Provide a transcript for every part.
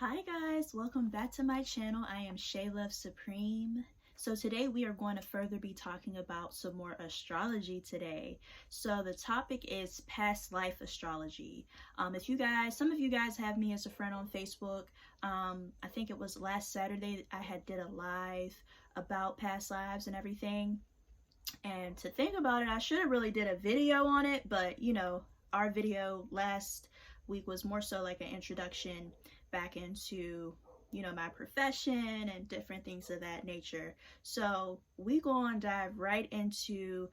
Hi guys, welcome back to my channel. I am Shay Love Supreme. So today we are going to further be talking about some more astrology today. So the topic is past life astrology. Some of you guys have me as a friend on Facebook. I think it was last Saturday I did a live about past lives and everything. And to think about it, I should have really did a video on it, but our video last week was more so like an introduction back into my profession and different things of that nature. So we go and dive right into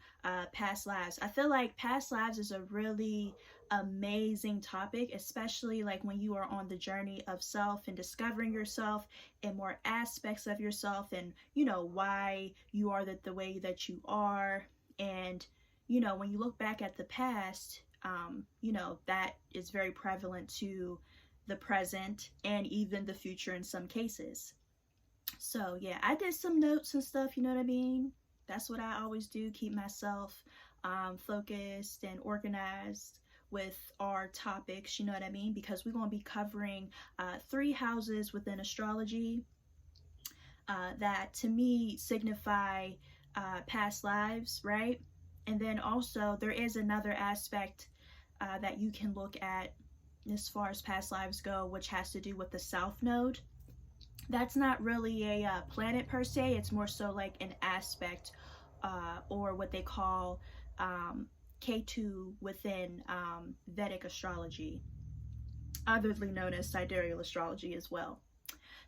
past lives. I feel like past lives is a really amazing topic, especially like when you are on the journey of self and discovering yourself and more aspects of yourself, and why you are the way that you are. And when you look back at the past, that is very prevalent to the present and even the future in some cases. So yeah, I did some notes and stuff, you know what I mean? That's what I always do, keep myself focused and organized with our topics, you know what I mean? Because we're going to be covering 3 houses within astrology that to me signify past lives, right? And then also there is another aspect that you can look at as far as past lives go, which has to do with the South Node. That's not really a planet per se, it's more so like an aspect or what they call K2 within Vedic astrology, otherly known as sidereal astrology as well.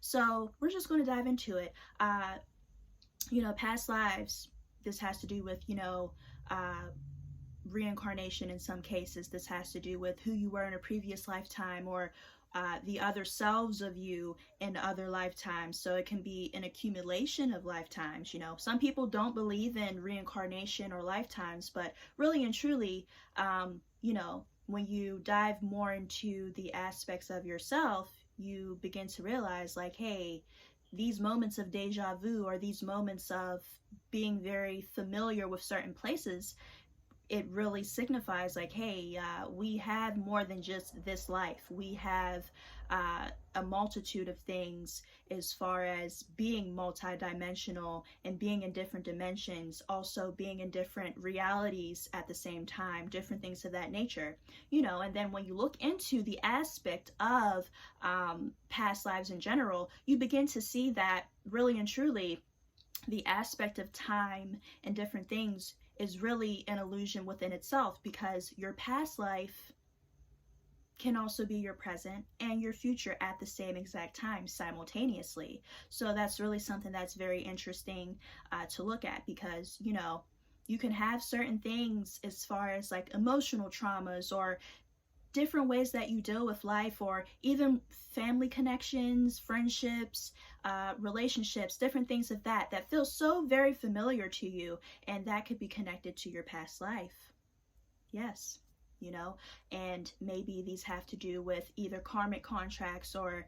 So we're just going to dive into it. Past lives, this has to do with reincarnation in some cases. This has to do with who you were in a previous lifetime, or the other selves of you in other lifetimes. So it can be an accumulation of lifetimes. Some people don't believe in reincarnation or lifetimes, but really and truly, when you dive more into the aspects of yourself, you begin to realize like, hey, these moments of deja vu, or these moments of being very familiar with certain places, it really signifies like, hey, we have more than just this life. We have a multitude of things as far as being multidimensional and being in different dimensions, also being in different realities at the same time, different things of that nature. And then when you look into the aspect of past lives in general, you begin to see that really and truly the aspect of time and different things is really an illusion within itself, because your past life can also be your present and your future at the same exact time simultaneously. So that's really something that's very interesting to look at, because you can have certain things as far as like emotional traumas or different ways that you deal with life, or even family connections, friendships, relationships, different things of that feel so very familiar to you, and that could be connected to your past life. Yes, and maybe these have to do with either karmic contracts or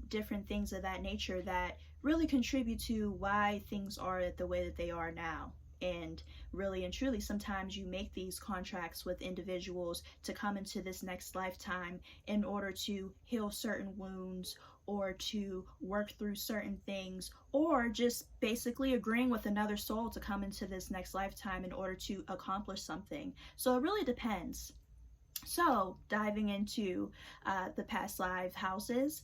different things of that nature that really contribute to why things are the way that they are now. And really and truly, sometimes you make these contracts with individuals to come into this next lifetime in order to heal certain wounds, or to work through certain things, or just basically agreeing with another soul to come into this next lifetime in order to accomplish something. So it really depends. So diving into the past life houses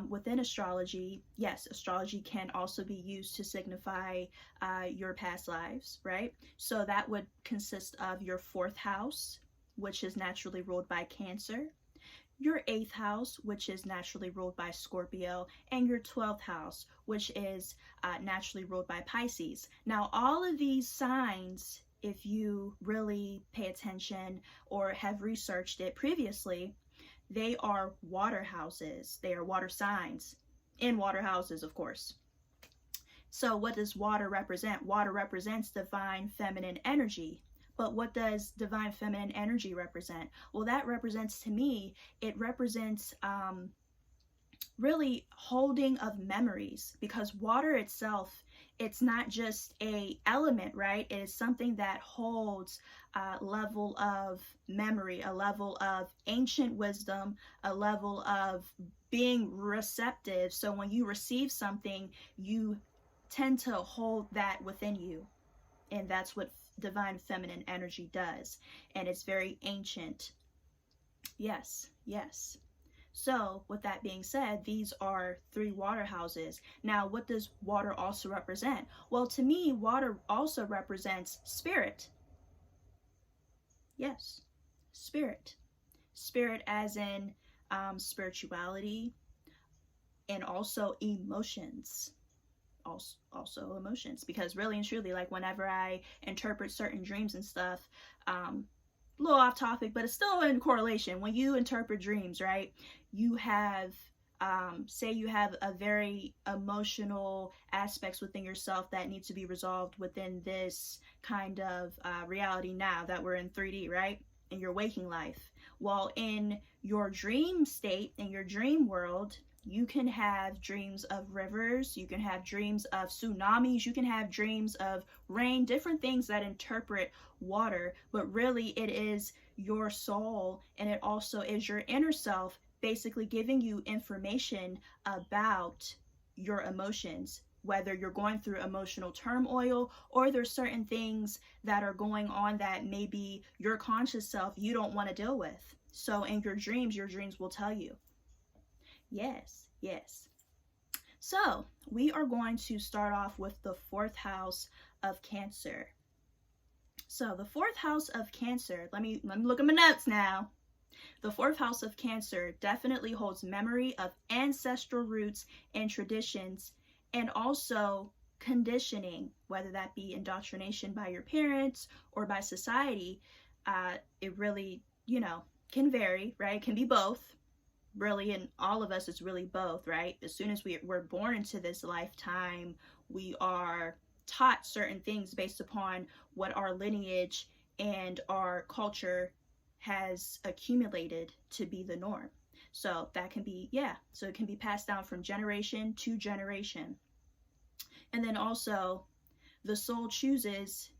within astrology, yes, astrology can also be used to signify your past lives, right? So that would consist of your 4th house, which is naturally ruled by Cancer, your 8th house, which is naturally ruled by Scorpio, and your 12th house, which is naturally ruled by Pisces. Now, all of these signs, if you really pay attention or have researched it previously, they are water houses. They are water signs in water houses, of course. So what does water represent? Water represents divine feminine energy. But what does divine feminine energy represent? Well, that represents, to me, it represents really holding of memories, because water itself, it's not just a element, right? It is something that holds a level of memory, a level of ancient wisdom, a level of being receptive. So when you receive something, you tend to hold that within you. And that's what divine feminine energy does. And it's very ancient. Yes, yes. So with that being said, these are 3 water houses. Now, what does water also represent? Well, to me, water also represents spirit. Yes, spirit. Spirit as in spirituality, and also emotions. Also emotions, because really and truly, like whenever I interpret certain dreams and stuff, a little off topic, but it's still in correlation. When you interpret dreams, right, you have say you have a very emotional aspects within yourself that need to be resolved within this kind of reality now that we're in 3D, right, in your waking life. Well, in your dream state, in your dream world, you can have dreams of rivers, you can have dreams of tsunamis, you can have dreams of rain, different things that interpret water, but really it is your soul, and it also is your inner self basically giving you information about your emotions, whether you're going through emotional turmoil or there's certain things that are going on that maybe your conscious self you don't want to deal with. So in your dreams will tell you. Yes, yes. So we are going to start off with the 4th house of Cancer. So the 4th house of Cancer, let me look at my notes now. The 4th house of Cancer definitely holds memory of ancestral roots and traditions, and also conditioning, whether that be indoctrination by your parents or by society. It really, can vary, right? It can be both. Really, in all of us, it's really both, right? As soon as we're born into this lifetime, we are taught certain things based upon what our lineage and our culture has accumulated to be the norm. So that can be, so it can be passed down from generation to generation. And then also, the soul chooses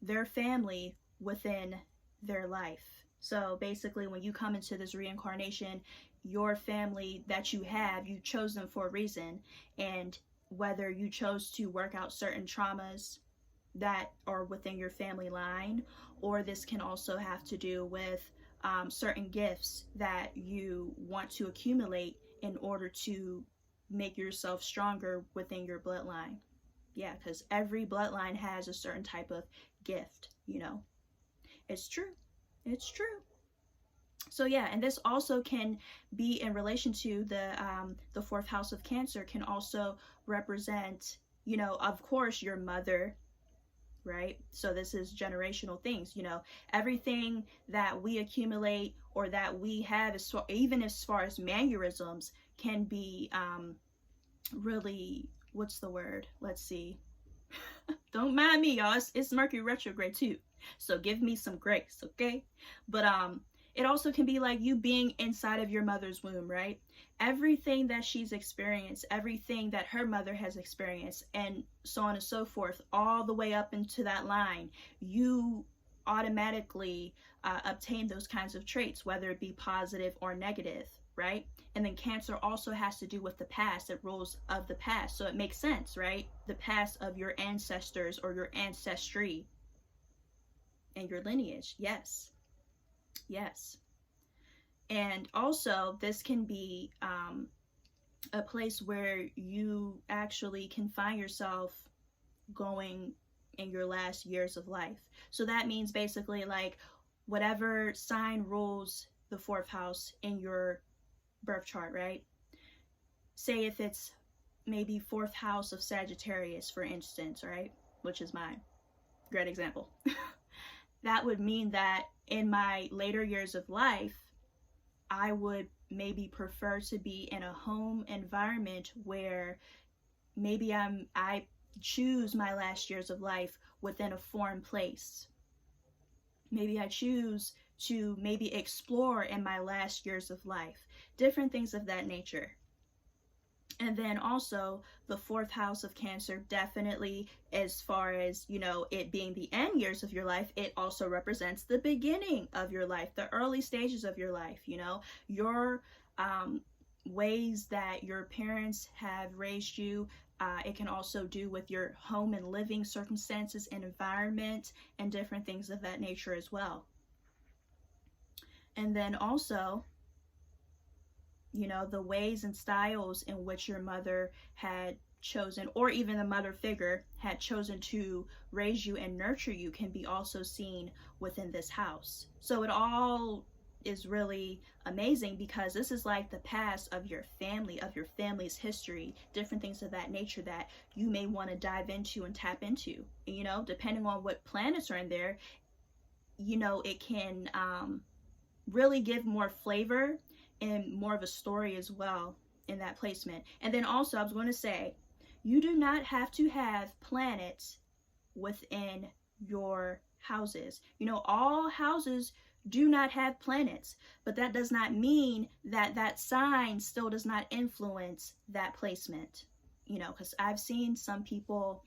their family within their life. So basically, when you come into this reincarnation, your family that you have, you chose them for a reason. And whether you chose to work out certain traumas that are within your family line, or this can also have to do with certain gifts that you want to accumulate in order to make yourself stronger within your bloodline. Yeah, because every bloodline has a certain type of gift, It's true. It's true. So yeah, and this also can be in relation to the 4th house of Cancer, can also represent, of course, your mother, right? So this is generational things, everything that we accumulate or that we have, even as far as mannerisms, can be really, what's the word? Let's see. Don't mind me, y'all. It's Mercury retrograde too, so give me some grace, okay? But it also can be like you being inside of your mother's womb, right? Everything that she's experienced, everything that her mother has experienced, and so on and so forth, all the way up into that line, you automatically obtain those kinds of traits, whether it be positive or negative, right? And then Cancer also has to do with the past. It rules of the past. So it makes sense, right? The past of your ancestors or your ancestry and your lineage. Yes. Yes. And also, this can be a place where you actually can find yourself going in your last years of life. So that means basically like whatever sign rules the 4th house in your birth chart, right? Say if it's maybe 4th house of Sagittarius, for instance, right? Which is mine. Great example. That would mean that in my later years of life, I would maybe prefer to be in a home environment where maybe I choose my last years of life within a foreign place. Maybe I choose to maybe explore in my last years of life. Different things of that nature. And then also the 4th house of Cancer, definitely, as far as, it being the end years of your life, it also represents the beginning of your life, the early stages of your life, your ways that your parents have raised you. It can also do with your home and living circumstances and environment and different things of that nature as well. And then also, you know, the ways and styles in which your mother had chosen, or even the mother figure had chosen to raise you and nurture you, can be also seen within this house. So it all is really amazing, because this is like the past of your family, of your family's history, different things of that nature that you may want to dive into and tap into. You know, depending on what planets are in there, you know, it can really give more flavor and more of a story as well in that placement. And then also, I was going to say, you do not have to have planets within your houses. You know, all houses do not have planets, but that does not mean that that sign still does not influence that placement. You know, because I've seen some people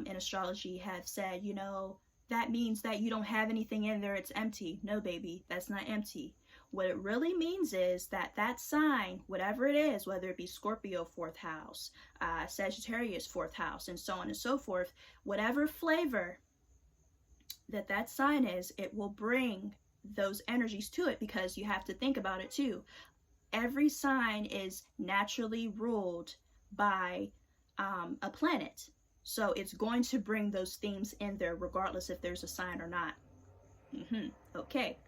in astrology have said, you know, that means that you don't have anything in there, it's empty. No, baby, that's not empty. What it really means is that that sign, whatever it is, whether it be Scorpio 4th house, Sagittarius 4th house, and so on and so forth, whatever flavor that that sign is, it will bring those energies to it, because you have to think about it too. Every sign is naturally ruled by a planet. So it's going to bring those themes in there regardless if there's a sign or not. Okay.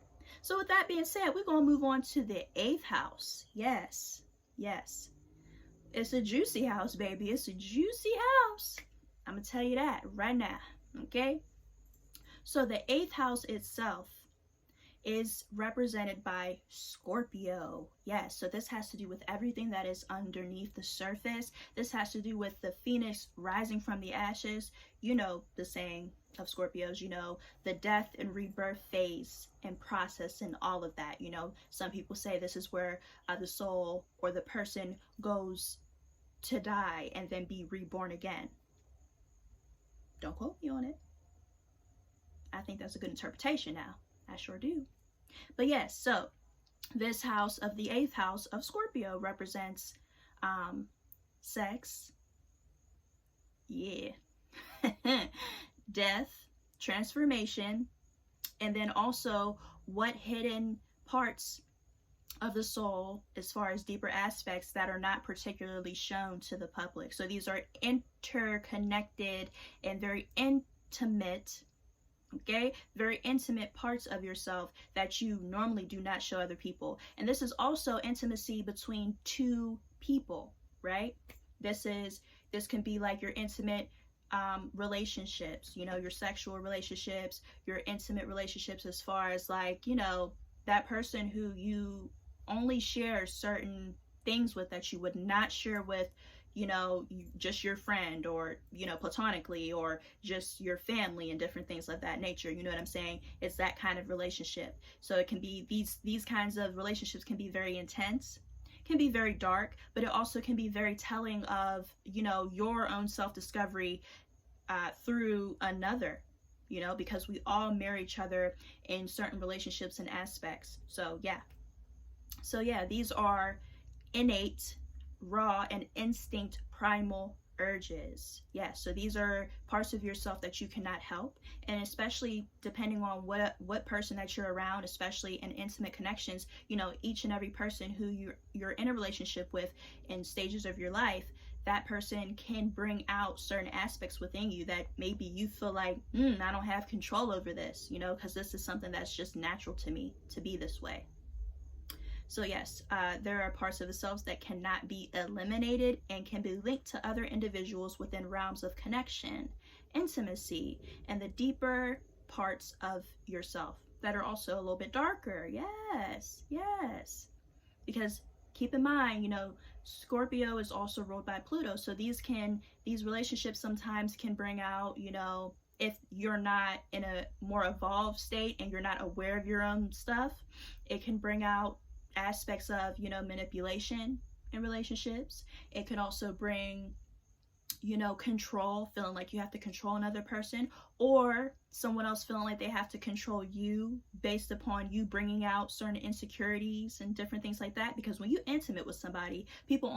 So with that being said, we're going to move on to the 8th house. Yes. Yes. It's a juicy house, baby. It's a juicy house. I'm going to tell you that right now. Okay. So the 8th house itself is represented by Scorpio. Yes, so this has to do with everything that is underneath the surface. This has to do with the phoenix rising from the ashes. You know the saying of Scorpios, you know, the death and rebirth phase and process and all of that. You know, some people say this is where the soul or the person goes to die and then be reborn again. Don't quote me on it. I think that's a good interpretation now. I sure do. But yes, so this house of the 8th house of Scorpio represents sex, yeah, death, transformation, and then also what hidden parts of the soul, as far as deeper aspects that are not particularly shown to the public. So these are interconnected and very intimate, okay, very intimate parts of yourself that you normally do not show other people. And this is also intimacy between two people, right? This can be like your intimate relationships, you know, your sexual relationships, your intimate relationships, as far as like, you know, that person who you only share certain things with that you would not share with, you know, just your friend, or, you know, platonically, or just your family, and different things of that nature. You know what I'm saying? It's that kind of relationship. So it can be these kinds of relationships can be very intense, can be very dark, but it also can be very telling of, you know, your own self-discovery through another, you know, because we all mirror each other in certain relationships and aspects. So yeah, these are innate, raw, and instinct primal urges. Yes, so these are parts of yourself that you cannot help, and especially depending on what person that you're around, especially in intimate connections, you know, each and every person who you're in a relationship with in stages of your life, that person can bring out certain aspects within you that maybe you feel like, I don't have control over this, you know, because this is something that's just natural to me to be this way. So yes, there are parts of the selves that cannot be eliminated and can be linked to other individuals within realms of connection, intimacy, and the deeper parts of yourself that are also a little bit darker. Yes, yes. Because keep in mind, you know, Scorpio is also ruled by Pluto. So these relationships sometimes can bring out, you know, if you're not in a more evolved state and you're not aware of your own stuff, it can bring out aspects of, you know, manipulation in relationships. It can also bring control, feeling like you have to control another person, or someone else feeling like they have to control you based upon you bringing out certain insecurities and different things like that. Because when you're intimate with somebody, people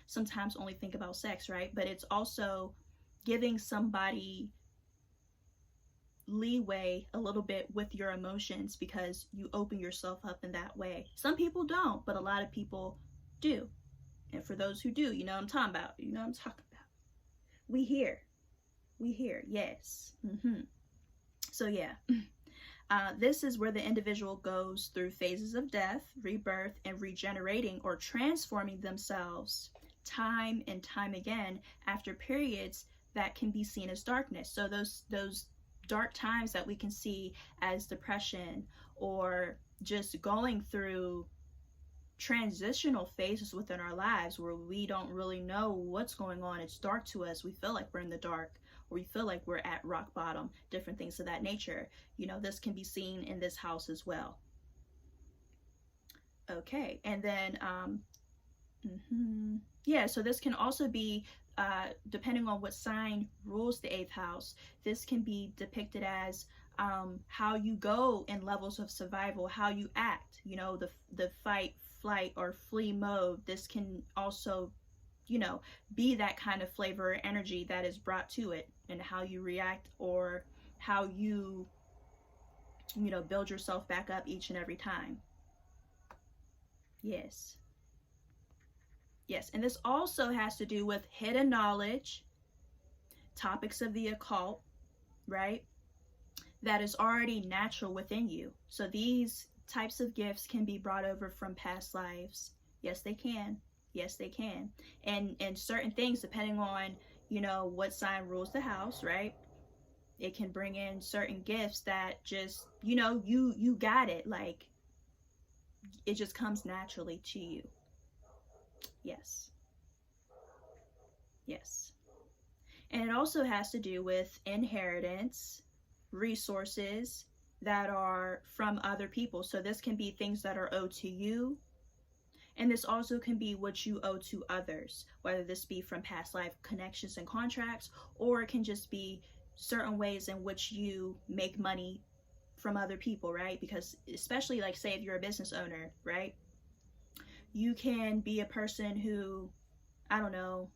sometimes only think about sex, right? But it's also giving somebody leeway a little bit with your emotions, because you open yourself up in that way. Some people don't, but a lot of people do. And for those who do, you know what I'm talking about. You know what I'm talking about. We here, yes. So yeah, this is where the individual goes through phases of death, rebirth, and regenerating or transforming themselves time and time again after periods that can be seen as darkness. So those dark times that we can see as depression, or just going through transitional phases within our lives where we don't really know what's going on. It's dark to us. We feel like we're in the dark, or we feel like we're at rock bottom, different things of that nature. This can be seen in this house as well. Okay, and then yeah, so this can also be depending on what sign rules the 8th house, this can be depicted as how you go in levels of survival, how you act, the fight, flight, or flee mode. This can also, be that kind of flavor or energy that is brought to it, and how you react, or how you, build yourself back up each and every time. Yes. Yes, and this also has to do with hidden knowledge, topics of the occult, right? That is already natural within you. So these types of gifts can be brought over from past lives. Yes, they can. Yes, they can. And certain things, depending on, what sign rules the house, right? It can bring in certain gifts that just, you got it. Like, it just comes naturally to you. Yes. Yes. And it also has to do with inheritance, resources that are from other people. So this can be things that are owed to you, and this also can be what you owe to others, whether this be from past life connections and contracts, or it can just be certain ways in which you make money from other people, right? Because especially, like, say if you're a business owner, right? You can be a person who, I don't know,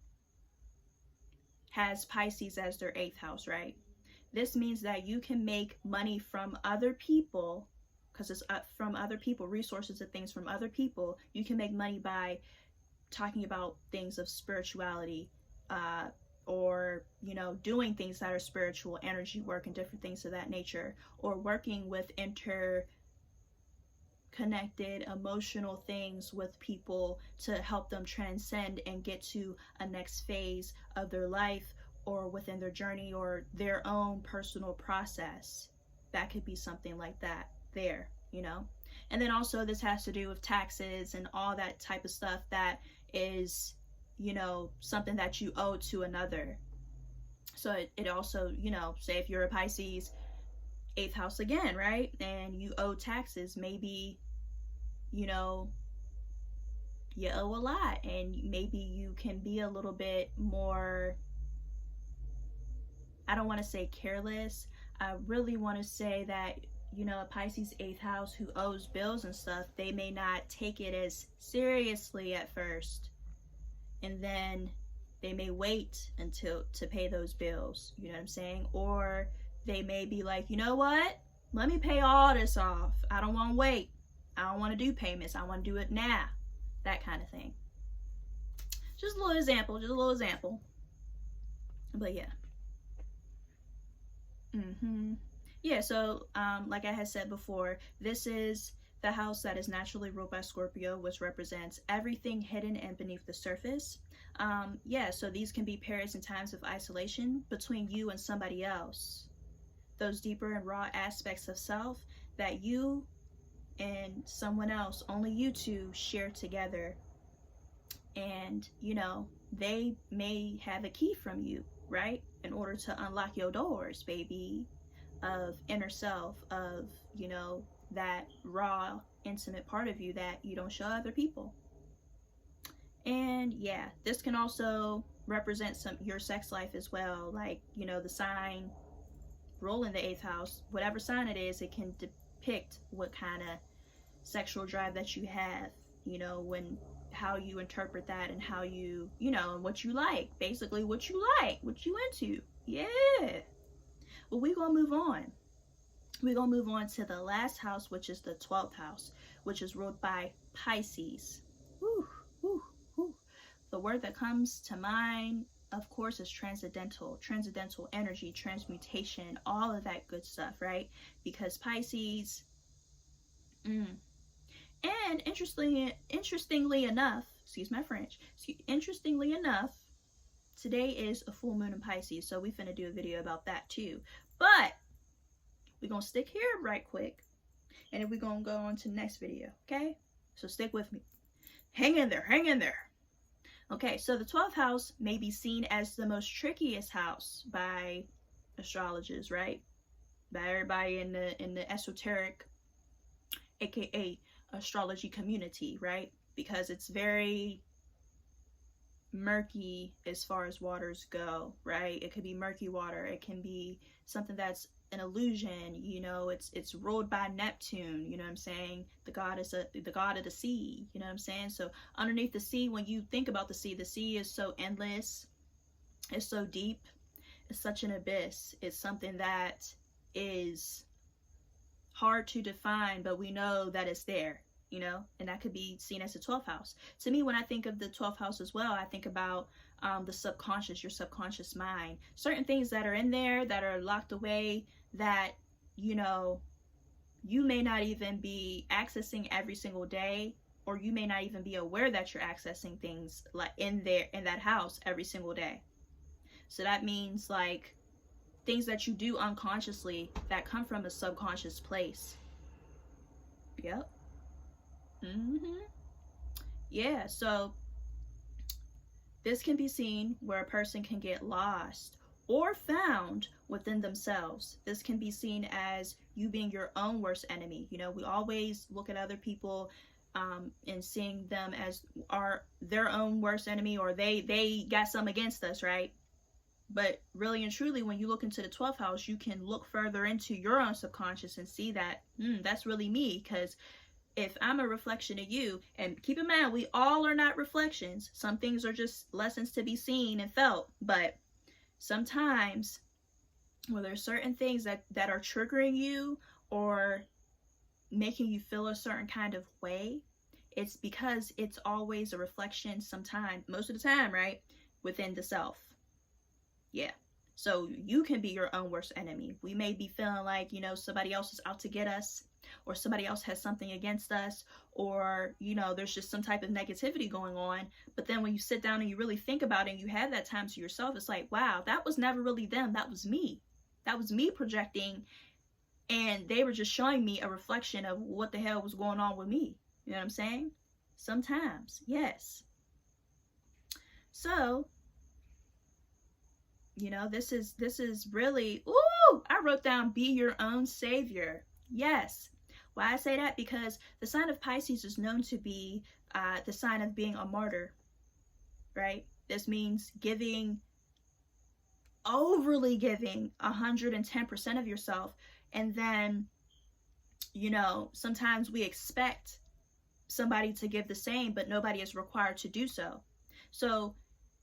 has Pisces as their 8th house, right? This means that you can make money from other people, because it's from other people, resources and things from other people. You can make money by talking about things of spirituality, or, doing things that are spiritual, energy work, and different things of that nature, or working with interconnected emotional things with people to help them transcend and get to a next phase of their life, or within their journey, or their own personal process. That could be something like that there, And then also this has to do with taxes and all that type of stuff that is, something that you owe to another. So it also, say if you're a Pisces, 8th house again, right? And you owe taxes, maybe, you owe a lot, and maybe you can be a little bit more, I don't want to say careless. I really want to say that, a Pisces 8th house who owes bills and stuff, they may not take it as seriously at first, and then they may wait until to pay those bills, you know what I'm saying? Or they may be like, you know what? Let me pay all this off. I don't want to wait. I don't want to do payments. I want to do it now. That kind of thing. Just a little example. But yeah. Yeah, so like I had said before, this is the house that is naturally ruled by Scorpio, which represents everything hidden and beneath the surface. Yeah, so these can be periods and times of isolation between you and somebody else. Those deeper and raw aspects of self that you and someone else, only you two, share together. And, they may have a key from you, right? In order to unlock your doors, baby, of inner self, of, that raw, intimate part of you that you don't show other people. And yeah, this can also represent your sex life as well. Like, you know, the sign ruling the 8th house, whatever sign it is, it can depict what kind of sexual drive that you have, you know, when how you interpret that and how you know, and what you like, basically what you like, what you into. Yeah. Well, we're gonna move on. We're gonna move on to the last house, which is the 12th house, which is ruled by Pisces. Whew, whew, whew. The word that comes to mind, of course, is transcendental energy, transmutation, all of that good stuff, right? Because Pisces, and interestingly enough, excuse my French, interestingly enough, today is a full moon in Pisces, so we finna do a video about that too. But we're gonna stick here right quick, and then we're gonna go on to the next video, okay? So stick with me. Hang in there, hang in there. Okay, so the 12th house may be seen as the most trickiest house by astrologers, right? By everybody in the esoteric, aka astrology community, right? Because it's very murky as far as waters go, right? It could be murky water, it can be something that's an illusion, you know, it's ruled by Neptune, you know what I'm saying? The god of the sea, you know what I'm saying? So underneath the sea, when you think about the sea is so endless, it's so deep, it's such an abyss, it's something that is hard to define, but we know that it's there, you know, and that could be seen as the 12th house. To me, when I think of the 12th house as well, I think about the subconscious, your subconscious mind, certain things that are in there that are locked away that, you know, you may not even be accessing every single day, or you may not even be aware that you're accessing things like in that house every single day. So that means like things that you do unconsciously that come from a subconscious place. Yep. Yeah, so this can be seen where a person can get lost or found within themselves. This can be seen as you being your own worst enemy. You know, we always look at other people and seeing them as their own worst enemy, or they got some against us, right? But really and truly, when you look into the 12th house, you can look further into your own subconscious and see that that's really me. Because if I'm a reflection of you, and keep in mind, we all are not reflections. Some things are just lessons to be seen and felt. But sometimes, well, there's certain things that are triggering you or making you feel a certain kind of way. It's because it's always a reflection, sometimes, most of the time, right, within the self. Yeah. So you can be your own worst enemy. We may be feeling like, you know, somebody else is out to get us, or somebody else has something against us, or, you know, there's just some type of negativity going on. But then when you sit down and you really think about it and you have that time to yourself, it's like, wow, that was never really them. That was me. That was me projecting, and they were just showing me a reflection of what the hell was going on with me. You know what I'm saying? Sometimes, yes. So, you know, this is really, ooh, I wrote down be your own savior. Yes. Why I say that? Because the sign of Pisces is known to be the sign of being a martyr, right? This means overly giving 110% of yourself. And then, you know, sometimes we expect somebody to give the same, but nobody is required to do so. So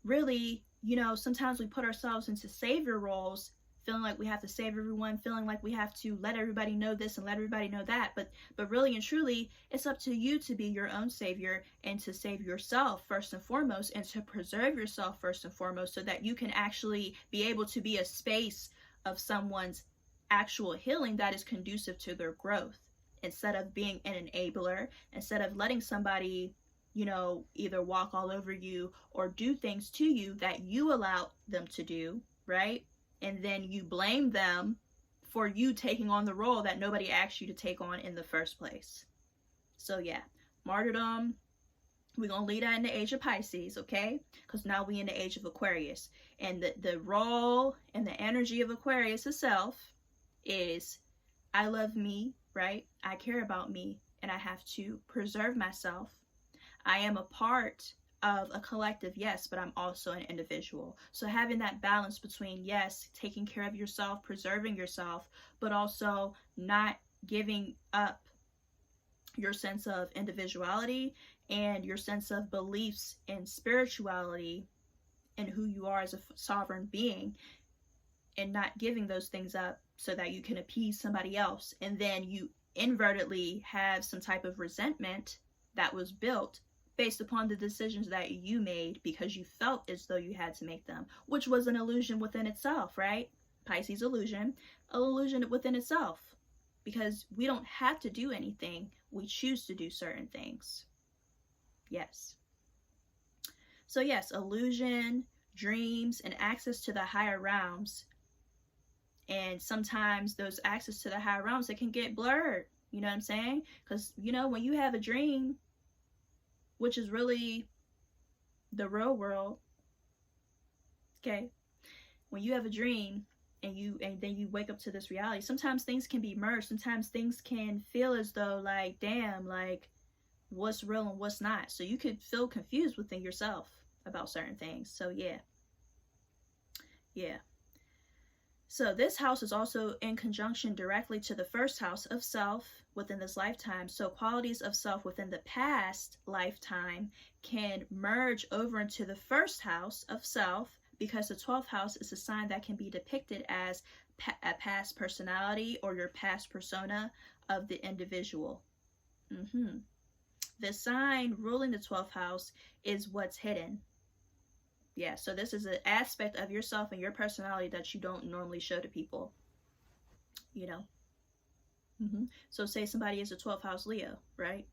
really, you know, sometimes we put ourselves into savior roles, feeling like we have to save everyone, feeling like we have to let everybody know this and let everybody know that. But really and truly, it's up to you to be your own savior and to save yourself first and foremost, and to preserve yourself first and foremost, so that you can actually be able to be a space of someone's actual healing that is conducive to their growth, instead of being an enabler, instead of letting somebody, you know, either walk all over you or do things to you that you allow them to do, right? And then you blame them for you taking on the role that nobody asked you to take on in the first place. So yeah, martyrdom, we're going to leave that in the age of Pisces, okay? Because now we in the age of Aquarius. And the role and the energy of Aquarius itself is, I love me, right? I care about me, and I have to preserve myself. I am a part of a collective, yes, but I'm also an individual. So having that balance between, yes, taking care of yourself, preserving yourself, but also not giving up your sense of individuality and your sense of beliefs in spirituality and who you are as a sovereign being, and not giving those things up so that you can appease somebody else, and then you inadvertently have some type of resentment that was built based upon the decisions that you made because you felt as though you had to make them, which was an illusion within itself, right? Pisces illusion, an illusion within itself, because we don't have to do anything, we choose to do certain things. Yes. So yes, illusion, dreams, and access to the higher realms. And sometimes those access to the higher realms, it can get blurred. You know what I'm saying? Because, you know, when you have a dream, which is really the real world, okay? When you have a dream and then you wake up to this reality, sometimes things can be merged. Sometimes things can feel as though, like, damn, like, what's real and what's not. So you could feel confused within yourself about certain things. So yeah. So this house is also in conjunction directly to the first house of self within this lifetime. So qualities of self within the past lifetime can merge over into the first house of self, because the 12th house is a sign that can be depicted as a past personality or your past persona of the individual. The sign ruling the 12th house is what's hidden. Yeah, so this is an aspect of yourself and your personality that you don't normally show to people, you know. So say somebody is a 12th house Leo, right?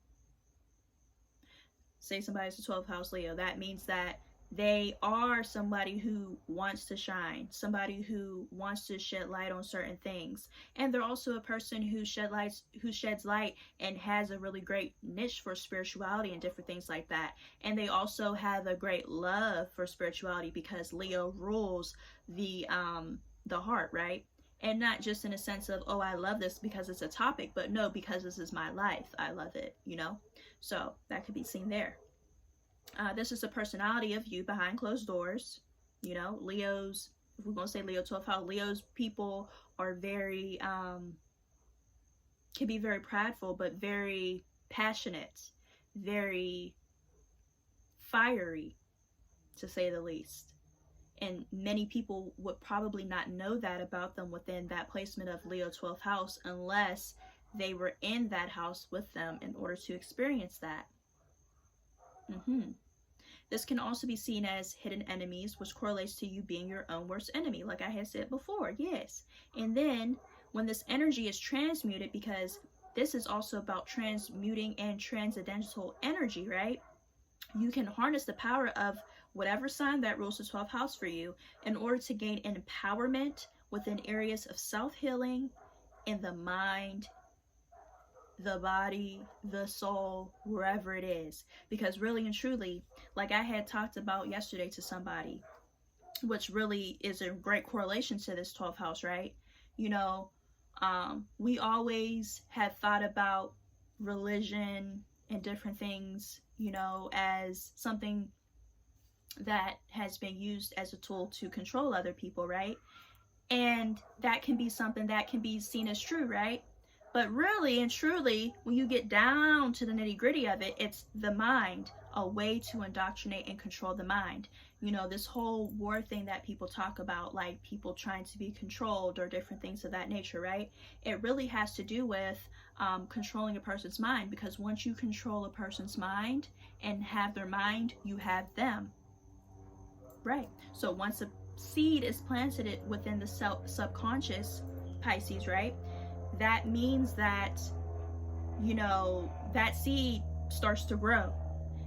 Say somebody is a 12th house Leo. That means that they are somebody who wants to shine, somebody who wants to shed light on certain things. And they're also a person who sheds light and has a really great niche for spirituality and different things like that. And they also have a great love for spirituality, because Leo rules the heart, right? And not just in a sense of, oh, I love this because it's a topic, but no, because this is my life. I love it, you know? So that could be seen there. This is a personality of you behind closed doors. You know, Leos, if we're going to say Leo 12th house, Leo's people are very, can be very prideful, but very passionate, very fiery, to say the least. And many people would probably not know that about them within that placement of Leo 12th house unless they were in that house with them in order to experience that. This can also be seen as hidden enemies, which correlates to you being your own worst enemy, like I had said before. Yes. And then when this energy is transmuted, because this is also about transmuting and transcendental energy, right? You can harness the power of whatever sign that rules the 12th house for you in order to gain empowerment within areas of self-healing in the mind, the body, the soul, wherever it is. Because really and truly, like I had talked about yesterday to somebody, which really is a great correlation to this 12th house, right? You know, we always have thought about religion and different things, you know, as something that has been used as a tool to control other people, right? And that can be something that can be seen as true, right? But really and truly, when you get down to the nitty-gritty of it, it's the mind, a way to indoctrinate and control the mind. You know, this whole war thing that people talk about, like people trying to be controlled or different things of that nature, right? It really has to do with controlling a person's mind, because once you control a person's mind and have their mind, you have them, right? So once a seed is planted within the subconscious, Pisces, right? That means that, you know, that seed starts to grow,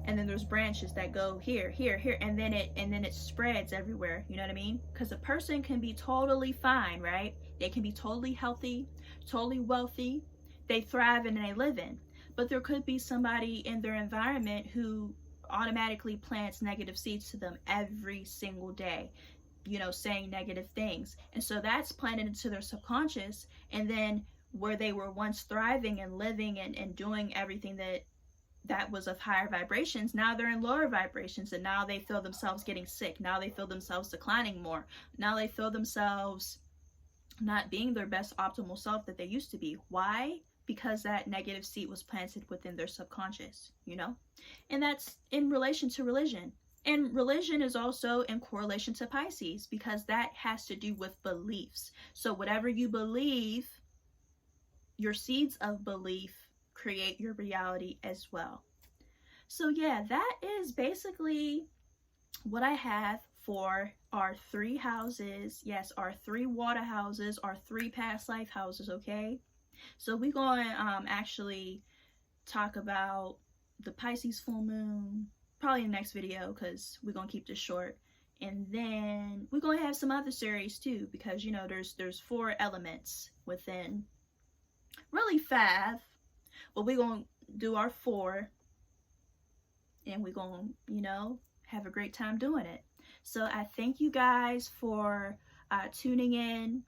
and then there's branches that go here, here, here, and then it spreads everywhere. You know what I mean? Because a person can be totally fine, right? They can be totally healthy, totally wealthy, they thrive and they live in. But there could be somebody in their environment who automatically plants negative seeds to them every single day, you know, saying negative things. And so that's planted into their subconscious, and then where they were once thriving and living and doing everything that that was of higher vibrations, now they're in lower vibrations, and now they feel themselves getting sick. Now they feel themselves declining more. Now they feel themselves not being their best optimal self that they used to be. Why? Because that negative seed was planted within their subconscious, you know? And that's in relation to religion. And religion is also in correlation to Pisces, because that has to do with beliefs. So whatever you believe, your seeds of belief create your reality as well. So yeah, that is basically what I have for our 3 houses. Yes, our 3 water houses, our 3 past life houses, okay? So we're going to actually talk about the Pisces full moon probably in the next video, because we're going to keep this short. And then we're going to have some other series too, because, you know, there's 4 elements within, really 5, but we're going to do our 4, and we're going to, you know, have a great time doing it. So I thank you guys for tuning in.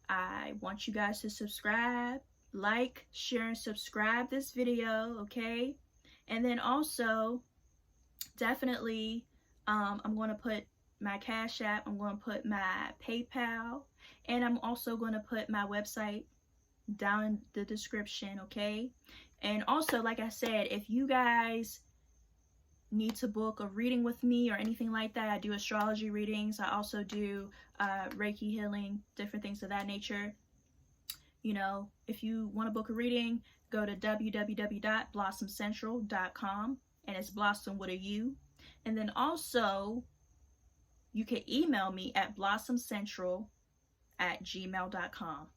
I want you guys to subscribe, like, share, and subscribe this video, okay? And then also, definitely, I'm going to put my Cash App, I'm going to put my PayPal, and I'm also going to put my website down in the description, okay? And also, like I said, if you guys need to book a reading with me or anything like that, I do astrology readings. I also do Reiki healing, different things of that nature. You know, if you want to book a reading, go to www.blossomcentral.com, and it's Blossom with a U. And then also, you can email me at blossomcentral@gmail.com.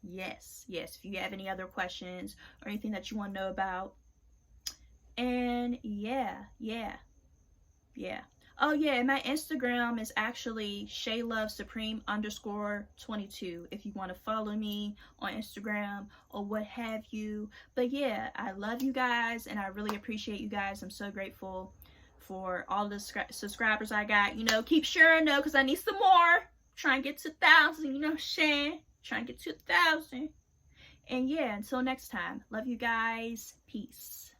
Yes, if you have any other questions or anything that you want to know about. And yeah. Oh yeah, and my Instagram is actually ShayLoveSupreme_22 if you want to follow me on Instagram or what have you. But yeah, I love you guys, and I really appreciate you guys. I'm so grateful for all the subscribers I got. You know, keep sharing though, because I need some more. Try and get to 1,000, you know what I'm saying? Try and get to 1,000. And yeah, until next time, love you guys. Peace.